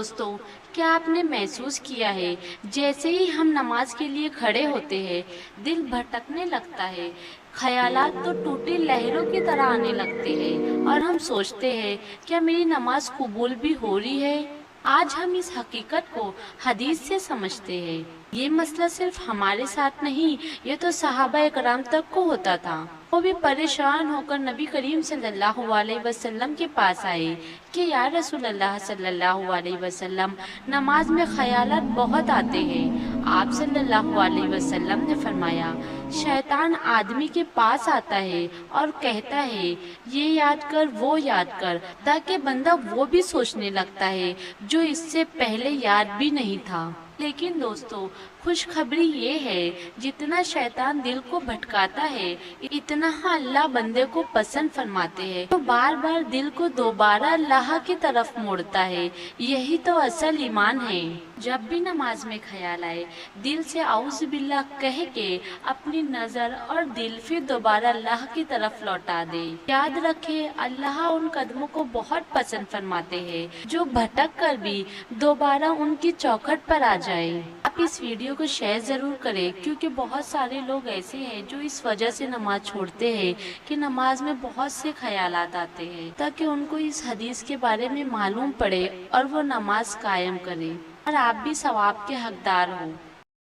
دوستوں، کیا آپ نے محسوس کیا ہے جیسے ہی ہم نماز کے لیے کھڑے ہوتے ہیں دل بھٹکنے لگتا ہے، خیالات تو ٹوٹی لہروں کی طرح آنے لگتے ہیں اور ہم سوچتے ہیں کیا میری نماز قبول بھی ہو رہی ہے؟ آج ہم اس حقیقت کو حدیث سے سمجھتے ہیں۔ یہ مسئلہ صرف ہمارے ساتھ نہیں، یہ تو صحابہ اکرام تک کو ہوتا تھا۔ وہ بھی پریشان ہو کر نبی کریم صلی اللہ علیہ وسلم کے پاس آئے کہ یا رسول اللہ صلی اللہ علیہ وسلم، نماز میں خیالات بہت آتے ہیں۔ آپ صلی اللہ علیہ وسلم نے فرمایا، شیطان آدمی کے پاس آتا ہے اور کہتا ہے یہ یاد کر وہ یاد کر، تاکہ بندہ وہ بھی سوچنے لگتا ہے جو اس سے پہلے یاد بھی نہیں تھا۔ لیکن دوستو، خوشخبری یہ ہے جتنا شیطان دل کو بھٹکاتا ہے اتنا اللہ بندے کو پسند فرماتے ہیں، تو بار بار دل کو دوبارہ اللہ کی طرف موڑتا ہے۔ یہی تو اصل ایمان ہے۔ جب بھی نماز میں خیال آئے دل سے اعوذ باللہ کہہ کے اپنی نظر اور دل پھر دوبارہ اللہ کی طرف لوٹا دے۔ یاد رکھے اللہ ان قدموں کو بہت پسند فرماتے ہیں جو بھٹک کر بھی دوبارہ ان کی چوکھٹ پر آ جائے۔ آپ اس ویڈیو کو شیئر ضرور کریں، کیونکہ بہت سارے لوگ ایسے ہیں جو اس وجہ سے نماز چھوڑتے ہیں کہ نماز میں بہت سے خیالات آتے ہیں، تاکہ ان کو اس حدیث کے بارے میں معلوم پڑے اور وہ نماز قائم کریں اور آپ بھی ثواب کے حقدار ہوں۔